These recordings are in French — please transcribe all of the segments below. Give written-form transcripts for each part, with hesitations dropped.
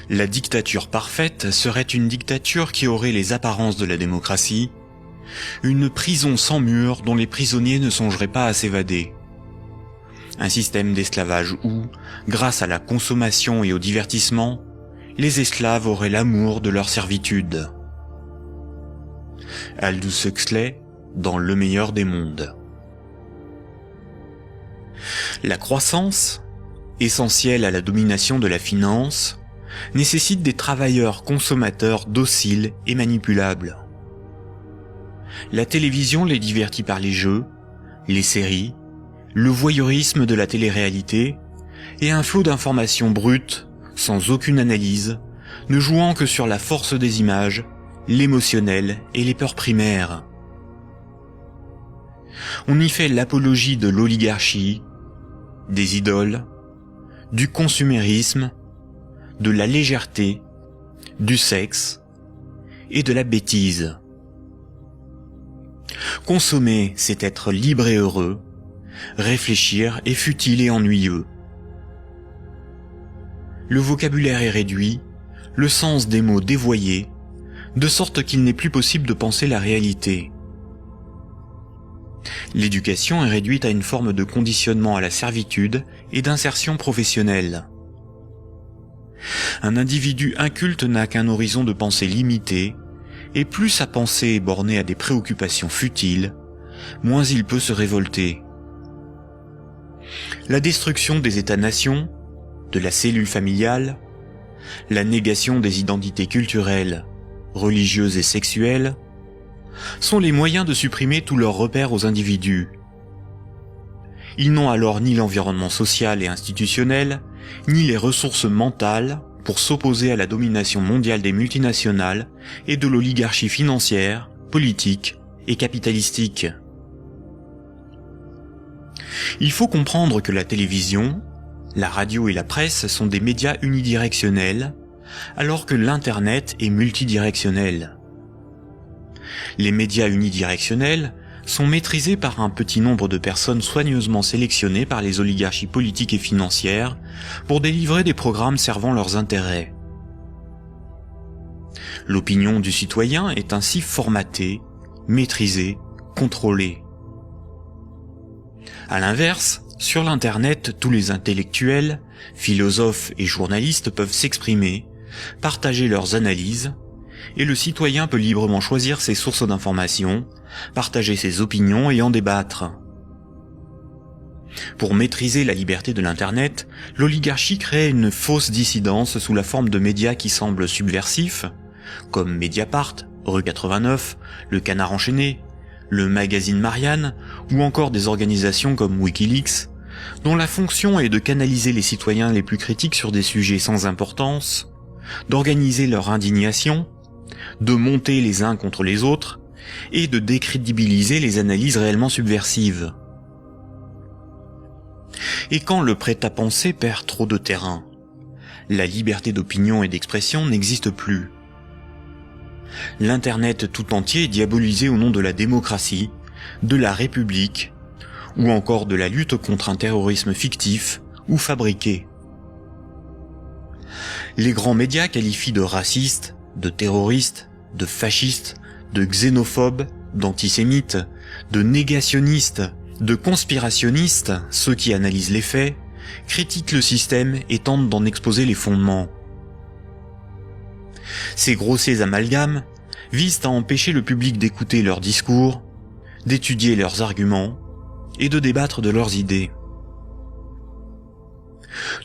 La dictature parfaite serait une dictature qui aurait les apparences de la démocratie, une prison sans murs dont les prisonniers ne songeraient pas à s'évader. Un système d'esclavage où, grâce à la consommation et au divertissement, les esclaves auraient l'amour de leur servitude. Aldous Huxley, dans Le meilleur des mondes. La croissance, essentielle à la domination de la finance, nécessite des travailleurs consommateurs dociles et manipulables. La télévision les divertit par les jeux, les séries, le voyeurisme de la télé-réalité et un flot d'informations brutes, sans aucune analyse, ne jouant que sur la force des images, l'émotionnel et les peurs primaires. On y fait l'apologie de l'oligarchie, des idoles, du consumérisme, de la légèreté, du sexe et de la bêtise. Consommer, c'est être libre et heureux. Réfléchir est futile et ennuyeux. Le vocabulaire est réduit, le sens des mots dévoyé, de sorte qu'il n'est plus possible de penser la réalité. L'éducation est réduite à une forme de conditionnement à la servitude et d'insertion professionnelle. Un individu inculte n'a qu'un horizon de pensée limité, et plus sa pensée est bornée à des préoccupations futiles, moins il peut se révolter. La destruction des États-nations, de la cellule familiale, la négation des identités culturelles, religieuses et sexuelles, sont les moyens de supprimer tous leurs repères aux individus. Ils n'ont alors ni l'environnement social et institutionnel, ni les ressources mentales pour s'opposer à la domination mondiale des multinationales et de l'oligarchie financière, politique et capitalistique. Il faut comprendre que la télévision, la radio et la presse sont des médias unidirectionnels, alors que l'Internet est multidirectionnel. Les médias unidirectionnels sont maîtrisés par un petit nombre de personnes soigneusement sélectionnées par les oligarchies politiques et financières pour délivrer des programmes servant leurs intérêts. L'opinion du citoyen est ainsi formatée, maîtrisée, contrôlée. À l'inverse, sur l'Internet, tous les intellectuels, philosophes et journalistes peuvent s'exprimer, partager leurs analyses, et le citoyen peut librement choisir ses sources d'information, partager ses opinions et en débattre. Pour maîtriser la liberté de l'Internet, l'oligarchie crée une fausse dissidence sous la forme de médias qui semblent subversifs, comme Mediapart, Rue 89, Le Canard enchaîné, le magazine Marianne, ou encore des organisations comme Wikileaks, dont la fonction est de canaliser les citoyens les plus critiques sur des sujets sans importance, d'organiser leur indignation, de monter les uns contre les autres, et de décrédibiliser les analyses réellement subversives. Et quand le prêt-à-penser perd trop de terrain, la liberté d'opinion et d'expression n'existe plus. L'Internet tout entier est diabolisé au nom de la démocratie, de la République, ou encore de la lutte contre un terrorisme fictif ou fabriqué. Les grands médias qualifient de racistes, de terroristes, de fascistes, de xénophobes, d'antisémites, de négationnistes, de conspirationnistes ceux qui analysent les faits, critiquent le système et tentent d'en exposer les fondements. Ces grossiers amalgames visent à empêcher le public d'écouter leurs discours, d'étudier leurs arguments et de débattre de leurs idées.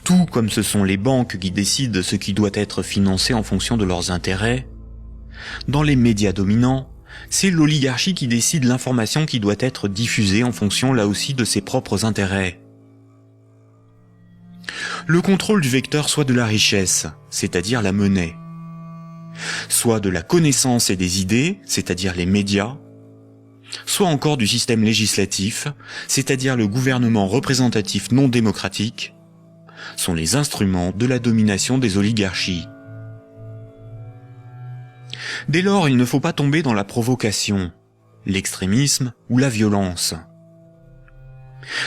Tout comme ce sont les banques qui décident ce qui doit être financé en fonction de leurs intérêts, dans les médias dominants, c'est l'oligarchie qui décide l'information qui doit être diffusée en fonction là aussi de ses propres intérêts. Le contrôle du vecteur soit de la richesse, c'est-à-dire la monnaie, soit de la connaissance et des idées, c'est-à-dire les médias, soit encore du système législatif, c'est-à-dire le gouvernement représentatif non démocratique, sont les instruments de la domination des oligarchies. Dès lors, il ne faut pas tomber dans la provocation, l'extrémisme ou la violence.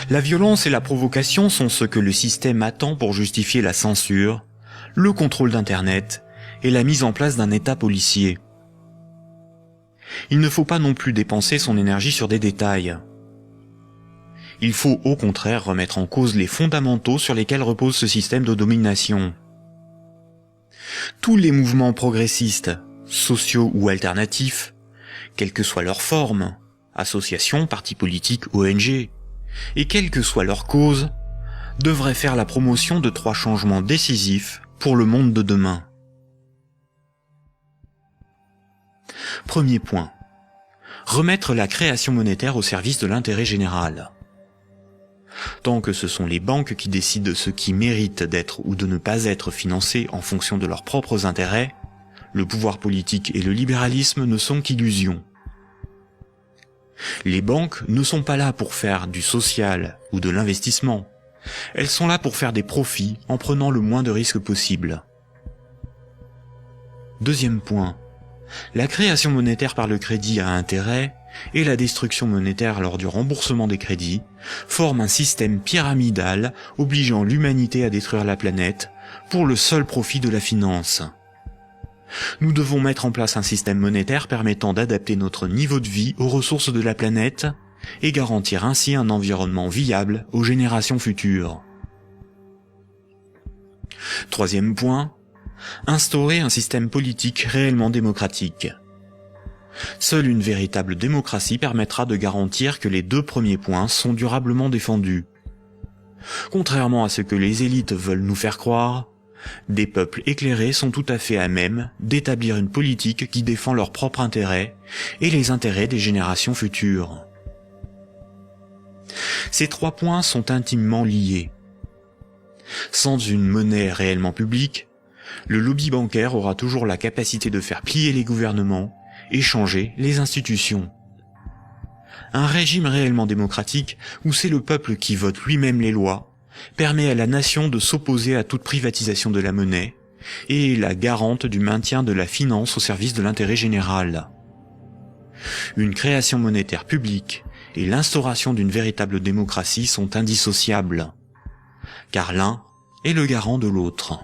La violence et la provocation sont ce que le système attend pour justifier la censure, le contrôle d'Internet et la mise en place d'un État policier. Il ne faut pas non plus dépenser son énergie sur des détails. Il faut au contraire remettre en cause les fondamentaux sur lesquels repose ce système de domination. Tous les mouvements progressistes, sociaux ou alternatifs, quelle que soit leur forme, associations, partis politiques, ONG, et quelle que soit leur cause, devraient faire la promotion de 3 changements décisifs pour le monde de demain. Premier point. Remettre la création monétaire au service de l'intérêt général. Tant que ce sont les banques qui décident ce qui mérite d'être ou de ne pas être financé en fonction de leurs propres intérêts, le pouvoir politique et le libéralisme ne sont qu'illusions. Les banques ne sont pas là pour faire du social ou de l'investissement. Elles sont là pour faire des profits en prenant le moins de risques possible. Deuxième point. La création monétaire par le crédit à intérêt et la destruction monétaire lors du remboursement des crédits forment un système pyramidal obligeant l'humanité à détruire la planète pour le seul profit de la finance. Nous devons mettre en place un système monétaire permettant d'adapter notre niveau de vie aux ressources de la planète et garantir ainsi un environnement viable aux générations futures. Troisième point, instaurer un système politique réellement démocratique. Seule une véritable démocratie permettra de garantir que les 2 premiers points sont durablement défendus. Contrairement à ce que les élites veulent nous faire croire, des peuples éclairés sont tout à fait à même d'établir une politique qui défend leurs propres intérêts et les intérêts des générations futures. Ces 3 points sont intimement liés. Sans une monnaie réellement publique, le lobby bancaire aura toujours la capacité de faire plier les gouvernements et changer les institutions. Un régime réellement démocratique, où c'est le peuple qui vote lui-même les lois, permet à la nation de s'opposer à toute privatisation de la monnaie et est la garante du maintien de la finance au service de l'intérêt général. Une création monétaire publique et l'instauration d'une véritable démocratie sont indissociables, car l'un est le garant de l'autre.